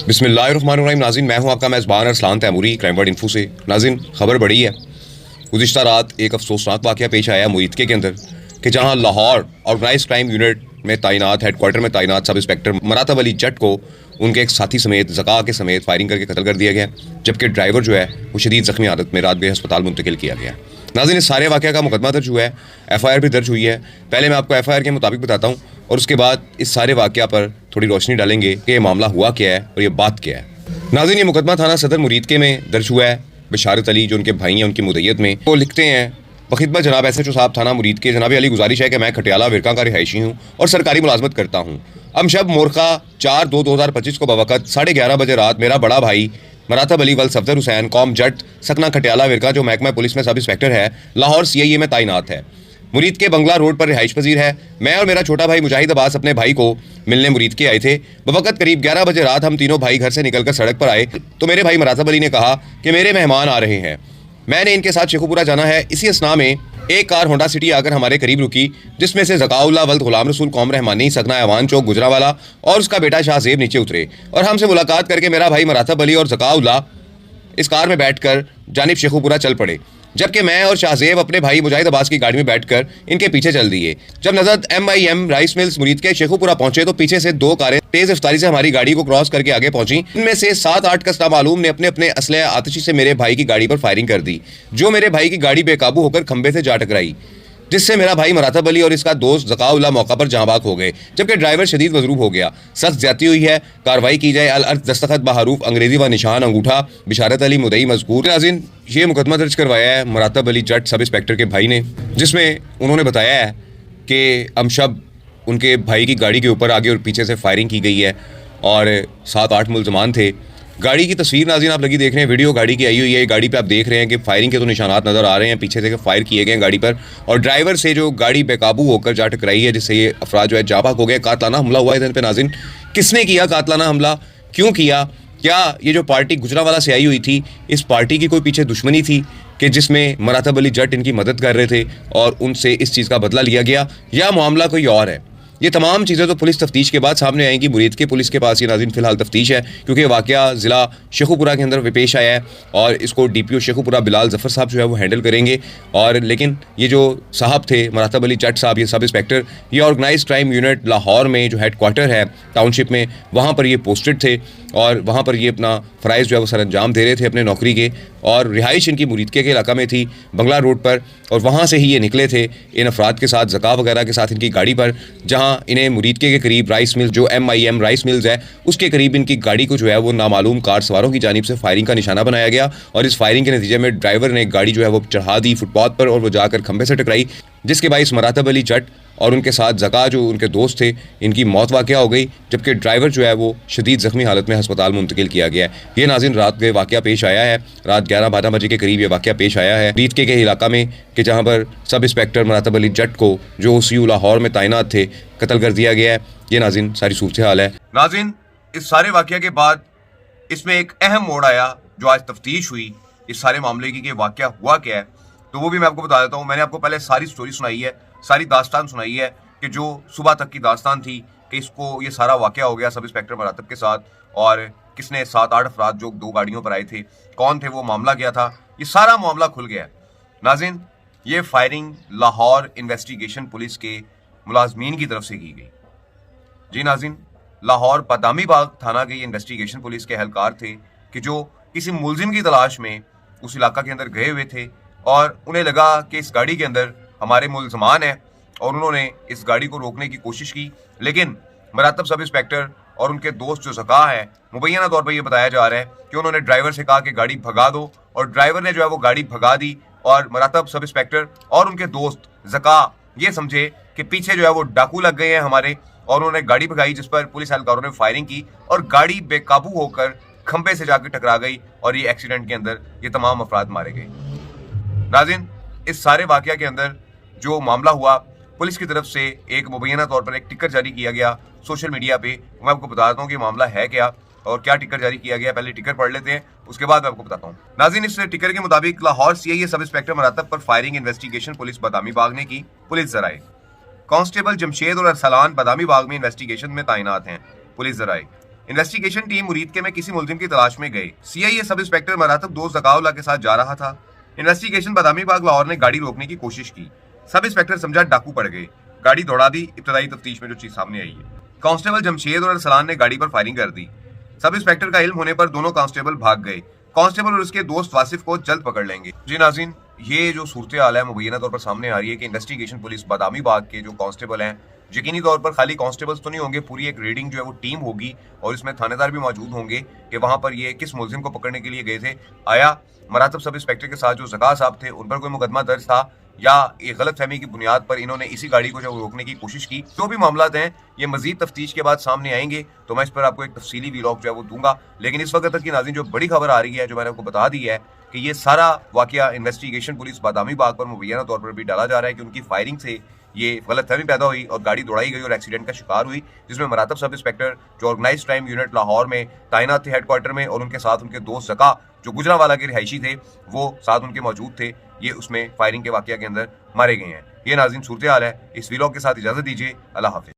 बिस्मिल्लाहिर्रहमानिर्रहीम। नाज़रीन, मैं हूं आपका मेज़बान Arsalan Taimuri, crime word info से। नाज़रीन, खबर बड़ी है। गुज़िश्ता रात एक अफसोसनाक वाक़या पेश आया मुरीदके के अंदर कि जहां लाहौर ऑर्गेनाइज क्राइम यूनिट में तैनात, हेडक्वार्टर में तैनात सब इंस्पेक्टर मरातब अली जट को उनके एक साथी समेत ज़का के समेत फायरिंग करके कत्ल कर दिया गया, जबकि ड्राइवर जो है वो शदीद ज़ख्मी हालत में रात गए अस्पताल मुंतकिल किया गया। नाज़रीन, इस सारे वाक़या का मुकदमा दर्ज हुआ है, FIR भी दर्ज हुई है। पहले मैं आपको FIR के मुताबिक बताता हूँ और उसके बाद इस सारे वाक़या पर थोड़ी रोशनी डालेंगे कि ये मामला हुआ क्या है और ये बात क्या है। नाज़रीन, ये मुकदमा थाना सदर मुरीदके में दर्ज हुआ है। बशारत अली जो उनके भाई हैं, उनकी मुदैयत में वो लिखते हैं, बखिदमत जनाब SHO साहब थाना मुरीदके जनाब अली गुजारिश है कि मैं खटियाला विरका का रिहायशी हूँ और सरकारी मुलाजमत करता हूँ। अमशब मोरखा 4/2/2025 को बवक़्त 11:30 बजे रात मेरा बड़ा भाई मरातब अली वल सफदर हुसैन कौम जट सकना खटियाला विरका जो महकमा पुलिस में सब इंस्पेक्टर है, लाहौर CIA में तैनात है, मुरीद के बंगला रोड पर रिहाइश पजीर है। मैं और मेरा छोटा भाई मुजाहिद अब्बास अपने भाई को मिलने मुरीद के आए थे। बवक़्त करीब 11 बजे रात हम तीनों भाई घर से निकलकर सड़क पर आए तो मेरे भाई मरातब अली ने कहा कि मेरे मेहमान आ रहे हैं। मैंने इनके साथ शेखुपुरा जाना है। इसी असना में एक कार होंडा सिटी आकर हमारे करीब रुकी, जिसमें से ज़काउल्ला वल्द गुलाम रसूल कौम रहमानी सकना ऐवान चौक गुजरावाला और उसका बेटा शाहजेब नीचे उतरे और हमसे मुलाकात करके मेरा भाई मरातब अली और ज़काउल्ला इस कार में बैठकर जानिब शेखुपुरा चल पड़े, जबकि मैं और शाहजेब अपने भाई मुजाहिद अब्बास की गाड़ी में बैठकर इनके पीछे चल दिए। जब नजर MIM राइस मिल्स मुरीद के शेखुपुरा पहुंचे तो पीछे से 2 कारें तेज रफ्तारी से हमारी गाड़ी को क्रॉस करके आगे पहुंची। इनमें से 7-8 कस नामालूम ने अपने अपने असले आतिशी से मेरे भाई की गाड़ी पर फायरिंग कर दी, जो मेरे भाई की गाड़ी बेकाबू होकर खंबे से जा टकराई, जिससे मेरा भाई मरातब अली और इसका दोस्त ज़काउल्ला मौका पर जहाँ बाग हो गए, जबकि ड्राइवर शदीद मजरूब हो गया। सख्त ज्यादती हुई है, कार्रवाई की जाए। अल दस्तखत बहरूफ अंग्रेजी व निशान अंगूठा बिशारत अली मुदई मजकूर। नाज़रीन, ये मुकदमा दर्ज करवाया है मरातब अली जट सब इंस्पेक्टर के भाई ने, जिसमें उन्होंने बताया है कि अमशब उनके भाई की गाड़ी के ऊपर आगे और पीछे से फायरिंग की गई है और 7-8 मुल्ज़मान थे। गाड़ी की तस्वीर नाज़रीन आप लगी देख रहे हैं, वीडियो गाड़ी की आई हुई है। गाड़ी पे आप देख रहे हैं कि फायरिंग के तो निशानात नज़र आ रहे हैं, पीछे से फायर किए गए हैं गाड़ी पर, और ड्राइवर से जो गाड़ी बेकाबू होकर जा टकराई है, जिससे ये अफराद जो है जाबाक हो गए। कातलाना हमला हुआ है इन पे। नाज़रीन, किसने किया कातलाना हमला, क्यों किया? क्या ये जो पार्टी गुजरावाला से आई हुई थी, इस पार्टी की कोई पीछे दुश्मनी थी कि जिसमें मरातब अली जट इनकी मदद कर रहे थे और उनसे इस चीज़ का बदला लिया गया, या मामला कोई और है? ये तमाम चीज़ें तो पुलिस तफ्तीश के बाद सामने आएंगी। मुरीद के पुलिस के पास ये नाज़रीन फ़िलहाल तफ्तीश है, क्योंकि वाक़या ज़िला शेखुपुरा के अंदर पेश आया है और इसको DPO शेखुपुरा बिलाल ज़फ़र साहब जो है वो हैंडल करेंगे। और लेकिन ये जो साहब थे मरातब अली जट साहब, ये सब इंस्पेक्टर, ये ऑर्गेनाइज क्राइम यूनिट लाहौर में जो हेडक्वार्टर है टाउनशिप में, वहाँ पर ये पोस्टेड थे और वहाँ पर ये अपना फ़राइज़ जो है वो सर अंजाम दे रहे थे अपने नौकरी के। और रिहाइश इनकी मुरीदके के इलाका में थी, बंगला रोड पर, और वहाँ से ही ये निकले थे इन अफराद के साथ, ज़का वगैरह के साथ इनकी गाड़ी पर, जहाँ इन्हें मुरीदके के करीब राइस मिल जो MIM राइस मिल्स है उसके करीब इनकी गाड़ी को जो है वो नामालूम कार सवारों की जानिब से फायरिंग का निशाना बनाया गया। और इस फायरिंग के नतीजे में ड्राइवर ने गाड़ी जो है वो चढ़ा दी फुटपाथ पर और वो जाकर खंबे से टकराई, जिसके बाइस मरातब अली जट और उनके साथ ज़का जो उनके दोस्त थे इनकी मौत वाक़या हो गई, जबकि ड्राइवर जो है वो शदीद ज़ख्मी हालत में अस्पताल मुंतकिल किया गया है। ये नाज़रीन रात के वाक़या पेश आया है, रात 11-12 बजे के करीब ये वाक़या पेश आया है मुरीदके के इलाका में, कि जहाँ पर सब इंस्पेक्टर मरातब अली जट को जो OCU लाहौर में तैनात थे कत्ल कर दिया गया है। ये नाज़रीन सारी सूरत हाल है। नाज़रीन, इस सारे वाक़या के बाद इसमें एक अहम मोड़ आया जो आज तफ्तीश हुई इस सारे मामले की कि वाक़या हुआ क्या है, तो वो भी मैं आपको बता देता हूँ। मैंने आपको पहले सारी स्टोरी सुनाई है, सारी दास्तान सुनाई है कि जो सुबह तक की दास्तान थी कि इसको ये सारा वाक़या हो गया सब इंस्पेक्टर मरातब के साथ, और किसने 7-8 अफराद जो 2 गाड़ियों पर आए थे, कौन थे, वो मामला क्या था, ये सारा मामला खुल गया। नाज़रीन, ये फायरिंग लाहौर इन्वेस्टिगेशन पुलिस के मुलाजमीन की तरफ से की गई। जी नाज़रीन, लाहौर बादामी बाग थाना के इन्वेस्टिगेशन पुलिस के एहलकार थे कि जो किसी मुलजिम की तलाश में उस इलाका के अंदर गए हुए थे और उन्हें लगा कि इस गाड़ी के अंदर हमारे मुल्ज़मान हैं, और उन्होंने इस गाड़ी को रोकने की कोशिश की, लेकिन मरातब सब इंस्पेक्टर और उनके दोस्त जो ज़का है, मुबैना तौर पर यह बताया जा रहा है कि उन्होंने ड्राइवर से कहा कि गाड़ी भगा दो, और ड्राइवर ने जो है वो गाड़ी भगा दी, और मरातब सब इंस्पेक्टर और उनके दोस्त ज़का ये समझे कि पीछे जो है वो डाकू लग गए हैं हमारे, और उन्होंने गाड़ी भगाई, जिस पर पुलिस एहलकारों ने फायरिंग की और गाड़ी बेकाबू होकर खंबे से जाकर टकरा गई और ये एक्सीडेंट के अंदर ये तमाम अफराद मारे गए। नाज़रीन, इस सारे वाक़या के अंदर जो मामला हुआ, पुलिस की तरफ से एक मुबैना तौर पर एक टिकर जारी किया गया सोशल मीडिया पे। मैं आपको बता देता हूँ कि मामला है क्या और क्या टिकर जारी किया गया। पहले टिकर पढ़ लेते हैं, उसके बाद मैं आपको बताता हूँ। नाज़रीन, इस टिकर के मुताबिक लाहौर CIA सब इंस्पेक्टर मरातब पर firing investigation police Badami Bagh ने की। पुलिस जराए कांस्टेबल जमशेद और अरसलान बादामी बाग में इन्वेस्टिगेशन में तैनात हैं। पुलिस जराए इन्वेस्टिगेशन टीम मुरीदके में किसी मुलजिम की तलाश में गए। सीआईए सब इंस्पेक्टर मरातब दोस्त जकाउल्ला के साथ जा रहा था। इन्वेस्टिगेशन बादामी बाग लाहौर ने गाड़ी रोकने की कोशिश की। सब इंस्पेक्टर समझा डाकू पड़ गए, गाड़ी दौड़ा दी। इब्तदाई तफ्तीश में जो चीज सामने आई है, कांस्टेबल जमशेद और अरसलान ने गाड़ी पर फायरिंग कर दी। सब इंस्पेक्टर का इल्म होने पर दोनों कांस्टेबल भाग गए। कांस्टेबल और उसके दोस्त वासिफ को जल्द पकड़ लेंगे। जी नाज़रीन, ये जो सूरत हाल है मुबैना तौर पर सामने आ रही है कि इन्वेस्टिगेशन पुलिस बादामी बाग के जो कांस्टेबल हैं, यकीनी तौर पर खाली कांस्टेबल्स तो नहीं होंगे, पूरी एक रेडिंग जो है वो टीम होगी और इसमें थानेदार भी मौजूद होंगे कि वहां पर ये किस मुलजिम को पकड़ने के लिए गए थे। आया मरातब सब इंस्पेक्टर के साथ जो ज़का साहब थे उन पर कोई मुकदमा दर्ज था या ये गलत फहमी की बुनियाद पर इन्होंने इसी गाड़ी को जो रोकने की कोशिश की। जो भी मामला हैं ये मजीद तफ्तीश के बाद सामने आएंगे तो मैं इस पर आपको एक तफसीली वीलॉग जो है वो दूंगा। लेकिन इस वक्त तक की नाज़रीन जो बड़ी खबर आ रही है, जो मैंने आपको बता दी है कि ये सारा वाकया इन्वेस्टिगेशन पुलिस बादामी बाग पर मुबैना तौर पर भी डाला जा रहा है कि उनकी फायरिंग से ये गलतफहमी पैदा हुई और गाड़ी दौड़ाई गई और एक्सीडेंट का शिकार हुई, जिसमें मरातब सब इंस्पेक्टर जो ऑर्गेनाइज क्राइम यूनिट लाहौर में तैनात थे हेडक्वार्टर में, और उनके साथ उनके दोस्त ज़का जो गुजरावाला के रिहायशी थे वो साथ उनके मौजूद थे, ये उसमें फायरिंग के वाकया के अंदर मारे गए हैं। ये नाज़रीन सूरत हाल है। इस वीलॉग के साथ इजाज़त दीजिए। अल्लाह हाफिज़।